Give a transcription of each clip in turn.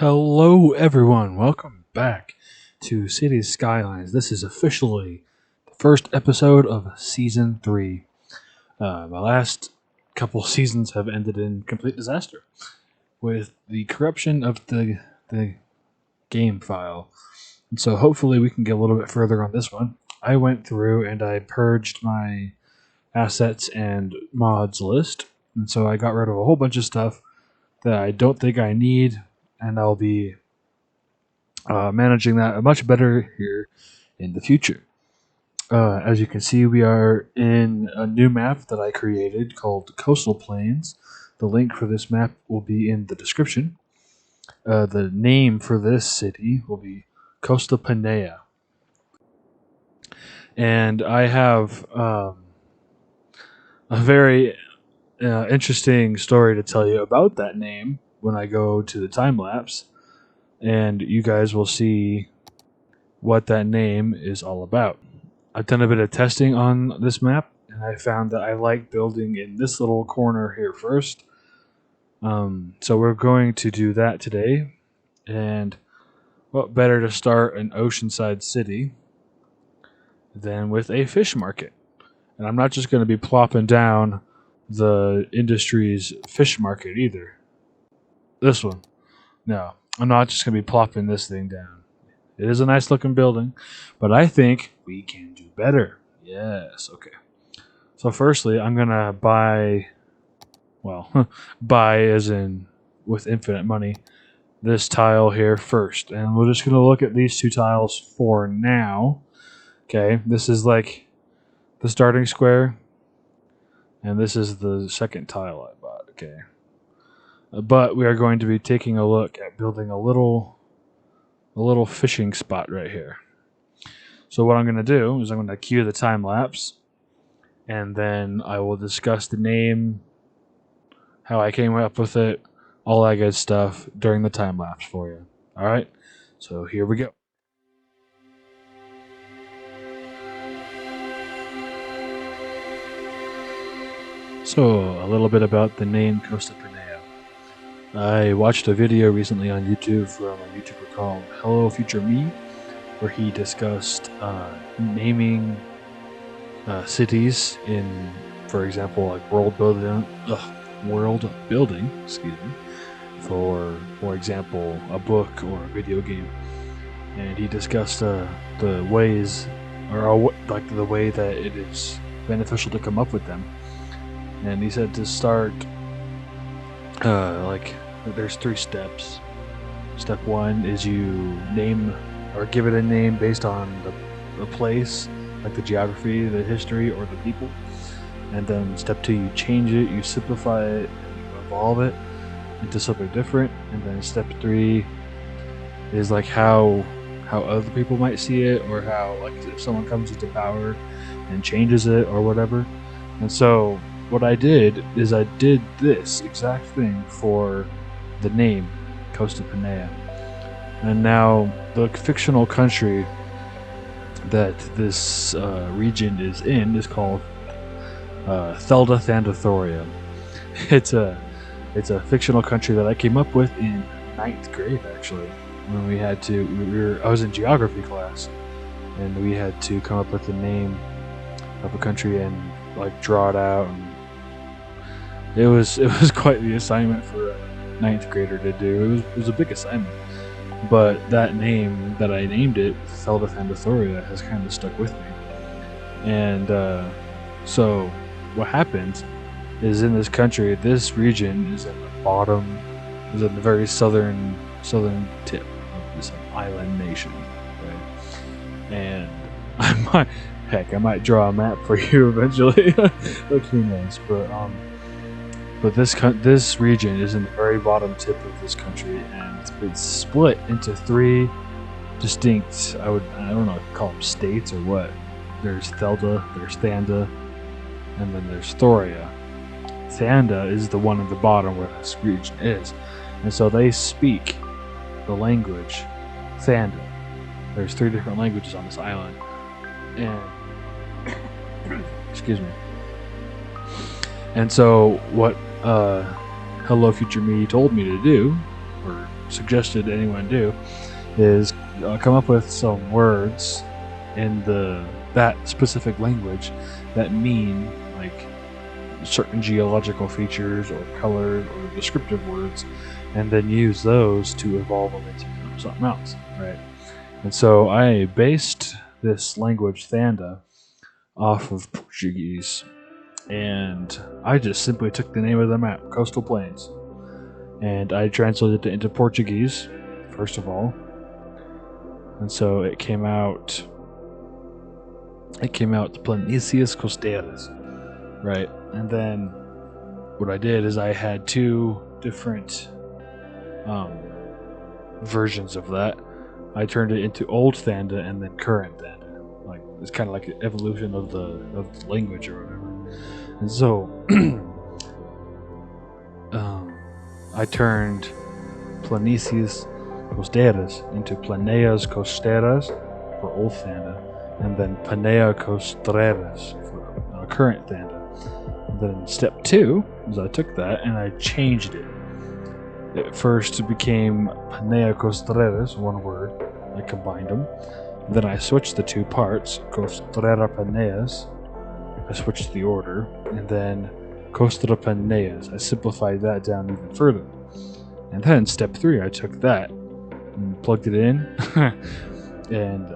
Hello, everyone. Welcome back to Cities Skylines. This is officially the first episode of Season 3. My last couple seasons have ended in complete disaster with the corruption of the game file. And so hopefully we can get a little bit further on this one. I went through and I purged my assets and mods list. And so I got rid of a whole bunch of stuff that I don't think I need, and I'll be managing that much better here in the future. As you can see, we are in a new map that I created called Coastal Plains. The link for this map will be in the description. The name for this city will be Costapanea. And I have a very interesting story to tell you about that name when I go to the time lapse, and you guys will see what that name is all about. I've done a bit of testing on this map, and I found that I like building in this little corner here first. So we're going to do that today, and what better to start an oceanside city than with a fish market? And I'm not just going to be plopping down the industry's fish market either. This one. No, I'm not just going to be plopping this thing down. It is a nice looking building, but I think we can do better. Yes, okay. So firstly, I'm going to buy, buy as in with infinite money, this tile here first. And we're just going to look at these two tiles for now. Okay, this is like the starting square, and this is the second tile I bought, okay. But we are going to be taking a look at building a little fishing spot right here. So what I'm going to do is I'm going to cue the time lapse, and then I will discuss the name, how I came up with it, all that good stuff during the time lapse for you. All right, so here we go. So a little bit about the name Costapanea. I watched a video recently on YouTube from a YouTuber called Hello Future Me, where he discussed naming cities in, for example, like world building. Excuse me. For example, a book or a video game, and he discussed the ways, or like the way that it is beneficial to come up with them. And he said to start, there's 3 steps. Step 1 is you name or give it a name based on the place, like the geography, the history, or the people. And then step 2, you change it, you simplify it, and you evolve it into something different. And then step 3 is like how other people might see it, or how, like, if someone comes into power and changes it or whatever. And so what I did is I did this exact thing for the name Costapanea. And now the fictional country that this region is in is called Thelda Thandathoria. It's a fictional country that I came up with in 9th grade, actually, when I was in geography class, and we had to come up with the name of a country and like draw it out, and it was quite the assignment for a 9th grader to do. It was a big assignment, but that name that I named it, Thelda Thandathoria, has kind of stuck with me. And so what happens is, in this country, this region is in the very southern tip of this island nation, right? And I might draw a map for you eventually. Like, who knows? But this region is in the very bottom tip of this country, and it's split into 3 distinct, I don't know if you call them states or what. There's Thelda, there's Thanda, and then there's Thoria. Thanda is the one at the bottom where this region is, and so they speak the language Thanda. There's 3 different languages on this island, and excuse me. And so what Hello Future Me told me to do, or suggested anyone do is come up with some words in that specific language that mean like certain geological features or colors or descriptive words, and then use those to evolve them into something else, right? And so I based this language Thanda off of Portuguese, and I just simply took the name of the map, Coastal Plains, and I translated it into Portuguese first of all, and so it came out Planícies Costeiras, right? And then what I did is I had two different versions of that. I turned it into Old Thanda and then Current Thanda. Like it's kind of like an evolution of the language or whatever. And so I turned Planícies Costeiras into Planeas Costeras for Old Thanda, and then Panea Costeiras for Current Thanda. And then step 2 is I took that and I changed it. It first became Panea Costeiras, one word. I combined them. Then I switched the two parts, Costrera Paneas. I switched the order, and then Costapaneas. I simplified that down even further. And then step 3, I took that and plugged it in, and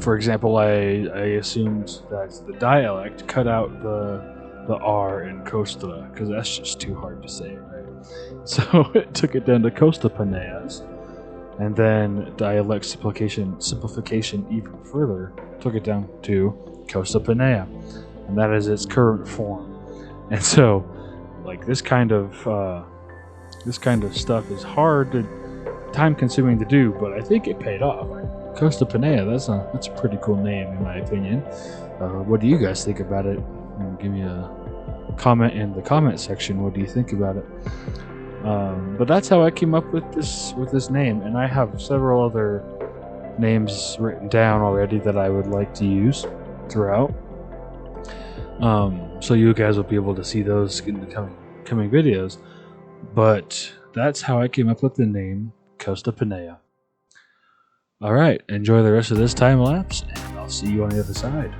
for example, I assumed that the dialect cut out the R in Costa because that's just too hard to say, right? So it took it down to Costapaneas, and then dialect simplification even further took it down to Costapanea, and that is its current form. And so, like this kind of stuff is hard to, time-consuming to do, but I think it paid off. Costapanea, that's a pretty cool name in my opinion. What do you guys think about it? Give me a comment in the comment section. What do you think about it? But that's how I came up with this name, and I have several other names written down already that I would like to use throughout. So you guys will be able to see those in the coming videos. But that's how I came up with the name Costapanea. Alright, enjoy the rest of this time lapse, and I'll see you on the other side.